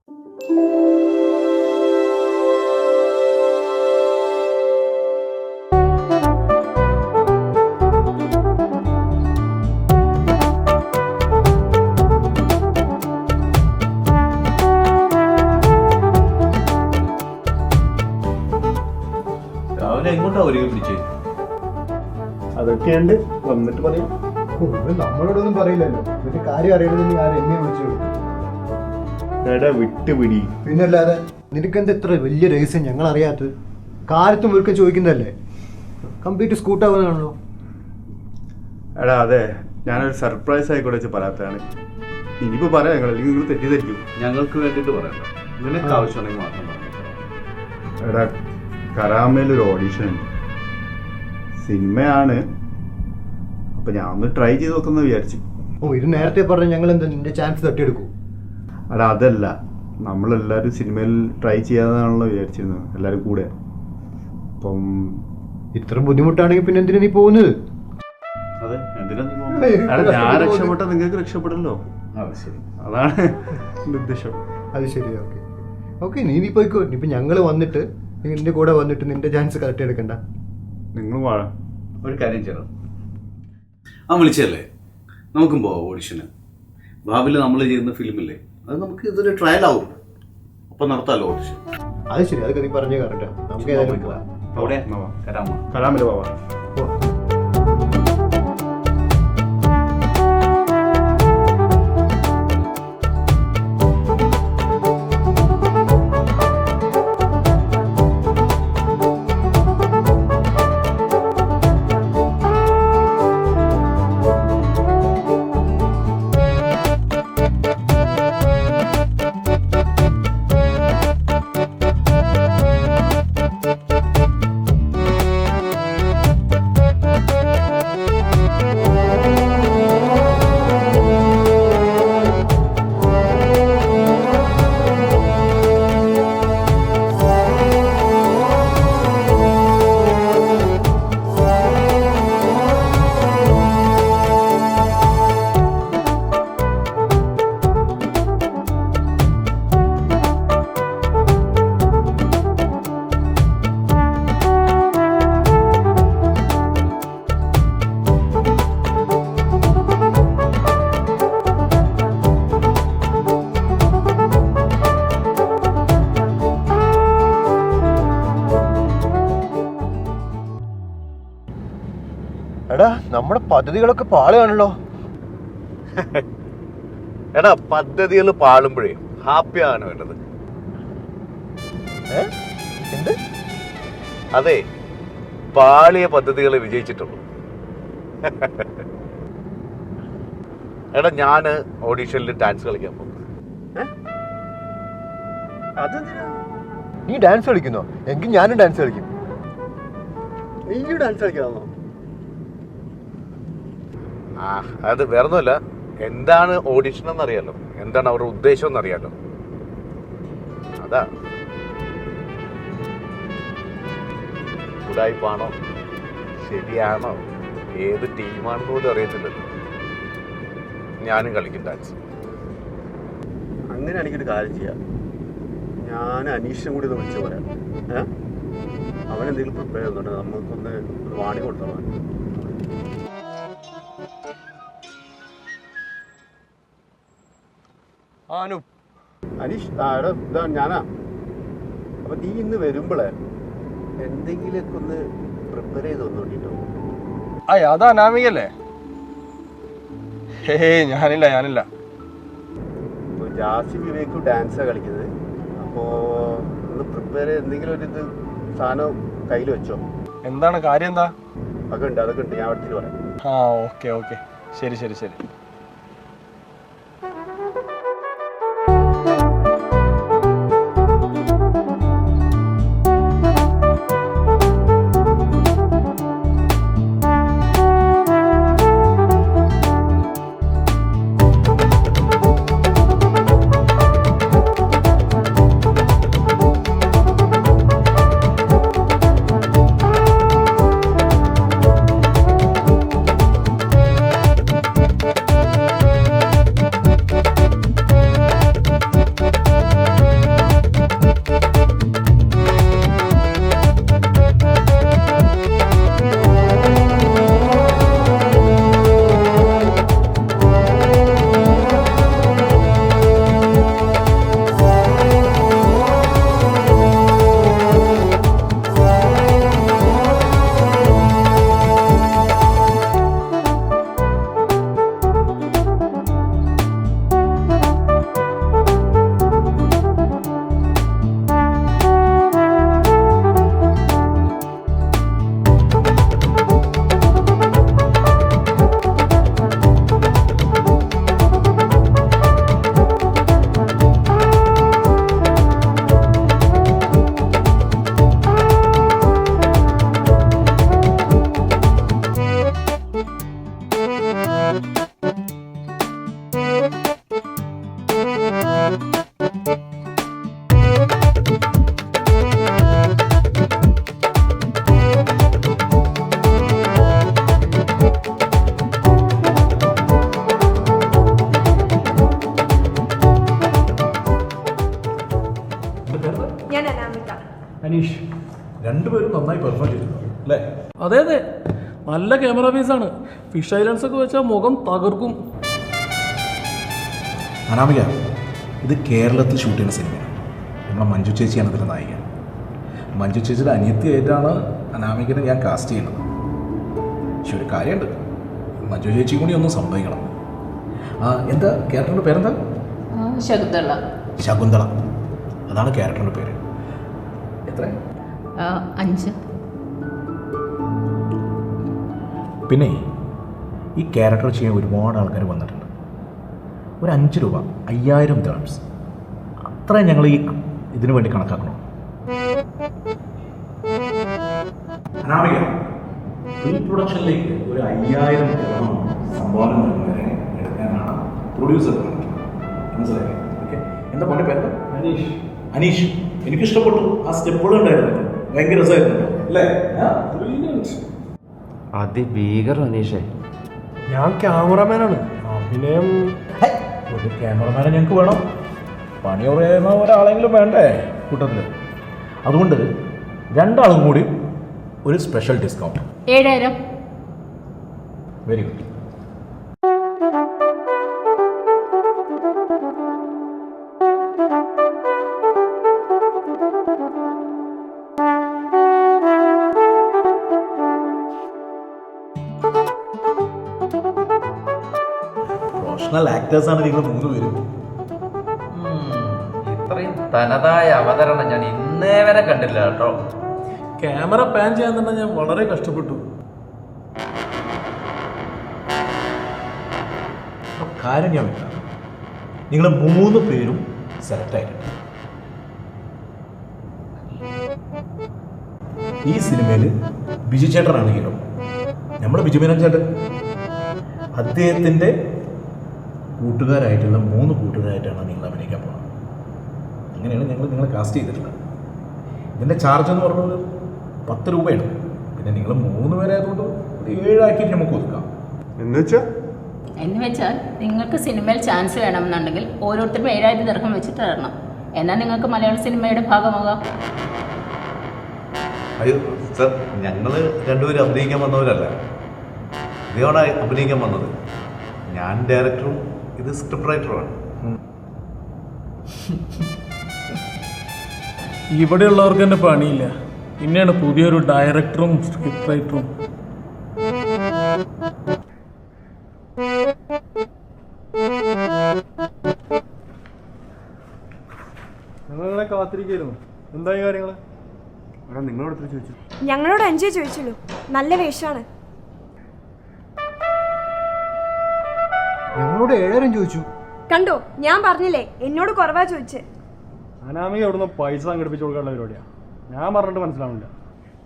രാവിലെ എങ്ങോട്ടാ ഒരുങ്ങി പിടിച്ചേ? അതൊക്കെയുണ്ട്, വന്നിട്ട് പറയാം. നമ്മളോടൊന്നും പറയില്ലല്ലോ, ഇതിന്റെ കാര്യം അറിയണമെന്ന് ഞാൻ എന്നെ വിളിച്ചു. എടാ വിട്ടുപിടി. പിന്നല്ലാതെ നിനക്കെന്താ ഇത്ര വലിയ രഹസ്യം ഞങ്ങൾ അറിയാത്തത്? കാലത്തും ഒരിക്കൽ ചോദിക്കുന്നതല്ലേ, കംപ്ലീറ്റ് സ്കൂട്ടാവുന്നതാണല്ലോ. എടാ അതെ, ഞാനൊരു സർപ്രൈസ് ആയിക്കോട്ടെ വെച്ച് പറയാത്തതാണ്. ഇനിയിപ്പോ പറയാം, ഞങ്ങൾ അല്ലെങ്കിൽ നിങ്ങൾ തെറ്റിദ്ധരിക്കും. ഞങ്ങൾക്ക് വേണ്ടിട്ട് പറയണ്ട, നിനക്ക് ആവശ്യമുണ്ടെങ്കിൽ മാത്രം പറഞ്ഞു. എടാ കരാമേലൊരു ഓഡീഷൻ ഉണ്ട്, സിനിമയാണ്. അപ്പൊ ഞാൻ ഒന്ന് ട്രൈ ചെയ്ത് നോക്കുന്ന വിചാരിച്ചു. ഓ, ഇത് നേരത്തെ പറഞ്ഞ ഞങ്ങൾ എന്താ നിന്റെ ചാൻസ് തട്ടിയെടുക്കൂ? എടാ അതല്ല, നമ്മളെല്ലാവരും സിനിമയിൽ ട്രൈ ചെയ്യാന്നാണല്ലോ വിചാരിച്ചിരുന്നത്, എല്ലാവരും കൂടെ. അപ്പം ഇത്ര ബുദ്ധിമുട്ടാണെങ്കിൽ പിന്നെ എന്തിനാ നീ പോകുന്നത്? അതെ, എന്തിനാ നീ എടാ ഞാൻ രക്ഷപ്പെട്ട നിങ്ങൾക്ക് രക്ഷപ്പെടല്ലോ, ശരി. അതാണ് എൻ്റെ ഉദ്ദേശം. അത് ശരി, ഓക്കെ ഓക്കെ, നീ പോയിക്കോ. ഇനിയിപ്പോൾ ഞങ്ങൾ വന്നിട്ട് നിന്റെ കൂടെ വന്നിട്ട് നിന്റെ ചാൻസ് കറക്റ്റ് എടുക്കണ്ട. നിങ്ങൾ വാഴ. ഒരു കാര്യം ചെയ്യണം, വിളിച്ചല്ലേ, നമുക്കും പോവാം ഓഡിഷന്. ഭാവിയിൽ നമ്മൾ ചെയ്യുന്ന ഫിലിമില്ലേ, അത് നമുക്ക് ഇതൊരു ട്രയൽ ആവും, അപ്പം നടത്താമല്ലോ ഓഡിഷൻ. അത് ശരി, അതൊക്കെ നീ പറഞ്ഞു കറക്റ്റാ. നമുക്ക് ഏതായാലും പോവാം. അവിടെ കരാമേല് പോവാ. എടാ, നമ്മുടെ പദ്ധതികളൊക്കെ പാളുകയാണല്ലോ. എടാ പദ്ധതികൾ പാളുമ്പോഴേ ഹാപ്പിയാണ് വേണ്ടത്. എന്ത്? അതെ, പാളിയ പദ്ധതികൾ വിജയിച്ചിട്ടുള്ളൂ. എടാ ഞാന് ഓഡീഷനിൽ ഡാൻസ് കളിക്കാൻ പോകും. നീ ഡാൻസ് കളിക്കുന്നോ? എങ്കിൽ ഞാനും ഡാൻസ് കളിക്കും. നീ ഡാൻസ് കളിക്കാമോ? അത് വേറൊന്നുമല്ല, എന്താണ് ഓഡിഷൻ എന്നറിയാലോ, എന്താണ് അവരുടെ ഉദ്ദേശം എന്നറിയാലോ, അതാ. ഉടായിപ്പാണോ ശരിയാണോ ഏത് ടീമാണെന്ന് പോലും അറിയത്തില്ലല്ലോ. ഞാനും കളിക്കും ഡാൻസ്. അങ്ങനെ എനിക്കൊരു കാര്യം ചെയ്യാം, ഞാൻ അനീഷിനും കൂടി ഒന്ന് വിളിച്ചു പറയാം. അവനെന്തെങ്കിലും പ്രിപ്പയർ ചെയ്യുന്നുണ്ട്, നമുക്കൊന്ന് ഒരു വാണിംഗ് കൊടുത്താൽ. അനീഷ്, എടാ ഇതാ ഞാനാ. അപ്പൊ നീ ഇന്ന് വരുമ്പോളേ എന്തെങ്കിലുമൊക്കെ ഒന്ന് പ്രിപ്പയർ ചെയ്ത് വന്നോണ്ടിട്ടോ. അതാ അനാമികല്ലേ? ഞാനില്ല. ഇപ്പോൾ ജാസി വിവേക്കും ഡാൻസാണ് കളിക്കുന്നത്. അപ്പോൾ ഒന്ന് പ്രിപ്പയർ ചെയ്ത് എന്തെങ്കിലും ഒരു ഇത് സാധനം കയ്യിൽ വെച്ചോ. എന്താണ് കാര്യം? എന്താ? അതൊക്കെ ഉണ്ട്, ഞാൻ അടുത്തിട്ട് പറയാം. ഓക്കെ, ശരി. അനീഷ്. രണ്ടുപേരും നന്നായി പെർഫോം ചെയ്തിട്ടുണ്ട് അല്ലേ? അതെ അതെ, നല്ല ക്യാമറ പീസാണ്. ഫിഷ് ഐലൻഡ്സ് ഒക്കെ വെച്ചാൽ മുഖം തകർക്കും. അനാമിക, ഇത് കേരളത്തിൽ ഷൂട്ട് ചെയ്യുന്ന സിനിമയാണ്. നമ്മളെ മഞ്ജു ചേച്ചിയാണ് ഇതിൻ്റെ നായിക. മഞ്ജു ചേച്ചിയുടെ അനിയത്തിയായിട്ടാണ് അനാമികനെ ഞാൻ കാസ്റ്റ് ചെയ്യുന്നത്. പക്ഷെ ഒരു കാര്യമുണ്ട്, മഞ്ജു ചേച്ചി കൂടി ഒന്ന് സംഭവിക്കണം. എന്താ ക്യാരക്ടറിൻ്റെ പേരെന്താ? ശകുന്തള. ശകുന്തള, അതാണ് ക്യാരക്ടറിൻ്റെ പേര്. എത്ര? 5. പിന്നെ ഈ ക്യാരക്ടർ ചെയ്യാൻ ഒരുപാട് ആൾക്കാർ വന്നിട്ടുണ്ട്. ഒരു 5 രൂപ, 5000 ദിർഹംസ്, അത്ര ഞങ്ങൾ ഈ ഇതിനു വേണ്ടി കണക്കാക്കണം. അനാമിക, പ്രീ പ്രൊഡക്ഷനിലേക്ക് ഒരു 5000 ദിർഹം സംഭാവന നൽകുന്നതിനെ എടുക്കാനാണ് പ്രൊഡ്യൂസർ മനസ്സിലായി. ഓക്കെ, എന്താ പറഞ്ഞ പേര്? അനീഷ്. അനീഷ്, എനിക്കിഷ്ടപ്പെട്ടു. ആ സ്റ്റെപ്പുകൾ ഉണ്ടായിരുന്നു, ഭയങ്കര രസമായിരുന്നു അല്ലേ? അതിഭീകരം അനീഷേ. ഞാൻ ക്യാമറമാനാണ്. അഭിനയം ഒരു ക്യാമറമാനെ ഞങ്ങൾക്ക് വേണം. പണി പറയുന്ന ഒരാളെങ്കിലും വേണ്ടേ കൂട്ടത്തിൽ. അതുകൊണ്ട് 2 ആളും കൂടി ഒരു special discount. 7000. Very good. Professional ആക്ടേഴ്സാണ് നിങ്ങൾ 3 പേരും. ഇത്രയും തനതായ അവതരണം ഞാൻ ഇന്നേ വരെ കണ്ടില്ല കേട്ടോ. ക്യാമറ പാൻ ചെയ്യാൻ തന്നെ ഞാൻ വളരെ കഷ്ടപ്പെട്ടു. കാര്യം ഞാൻ വെക്കാം, നിങ്ങൾ 3 പേരും സെലക്ട് ആയിട്ടുണ്ട്. ഈ സിനിമയിൽ ബിജു ചേട്ടനാണ് ഹീറോ. നമ്മുടെ ബിജു മേനോൻ ചേട്ടൻ, അദ്ദേഹത്തിൻ്റെ കൂട്ടുകാരായിട്ടുള്ള 3 കൂട്ടുകാരായിട്ടാണ് നിങ്ങൾ അഭിനയിക്കാൻ പോകുന്നത്. അങ്ങനെയാണ് ഞങ്ങൾ നിങ്ങളെ കാസ്റ്റ് ചെയ്തിട്ടുള്ളത്. ഇതിൻ്റെ ചാർജ് എന്ന് പറയുന്നത് 10 രൂപയാണ്. പിന്നെ നിങ്ങൾ 3 പേരായതുകൊണ്ട് ഒരു 7 ആക്കിയിട്ട് നമുക്ക് ഒതുക്കാം. എന്ന് വെച്ചാൽ നിങ്ങൾക്ക് സിനിമയിൽ ചാൻസ് വേണമെന്നുണ്ടെങ്കിൽ ഓരോരുത്തരും 7000 ദിർഹം വെച്ചിട്ട് തരണം. എന്നാൽ നിങ്ങൾക്ക് മലയാള സിനിമയുടെ ഭാഗമാകാം. അയ്യോ സർ, ഞങ്ങൾ രണ്ടുപേരും അഭിനയിക്കാൻ വന്നവരല്ല. ഇതോടെ അഭിനയിക്കാൻ വന്നത്. ഞാൻ ഡയറക്ടറും ഇത് സ്ക്രിപ്റ്റ് റൈറ്ററുമാണ്. ഇവിടെയുള്ളവർക്ക് തന്നെ പണിയില്ല, പിന്നെയാണ് പുതിയൊരു ഡയറക്ടറും സ്ക്രിപ്റ്റ് റൈറ്ററും. ഞങ്ങളെ കാത്തിരിക്കായിരുന്നു. എന്തായി കാര്യങ്ങൾ? നിങ്ങളോട് ചോദിച്ചു. ഞങ്ങളോട് 5 ചോദിച്ചുള്ളൂ. നല്ല വേഷമാണ്. ഞങ്ങളോട് 7000 ചോദിച്ചു. കണ്ടോ, ഞാൻ പറഞ്ഞില്ലേ എന്നോട് കുറവാ ചോദിച്ചേ. അനാമിക അവിടുന്ന് പൈസ സംഘടിപ്പിച്ചു കൊടുക്കാനുള്ള പരിപാടിയാണ്. ഞാൻ പറഞ്ഞിട്ട് മനസ്സിലാവില്ല.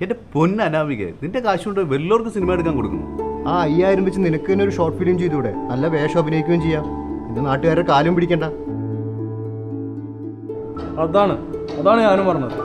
എൻ്റെ പൊന്ന് അനാമിക, നിന്റെ കാശ് കൊണ്ട് വല്ലവർക്ക് സിനിമ എടുക്കാൻ കൊടുക്കണം. ആ 5000 വെച്ച് നിനക്ക് തന്നെ ഒരു ഷോർട്ട് ഫിലിം ചെയ്തൂടെ? നല്ല വേഷം അഭിനയിക്കുകയും ചെയ്യാം. ഇന്ന് നാട്ടുകാരുടെ കാലും പിടിക്കണ്ട. അതാണ് ഞാനും പറഞ്ഞത്.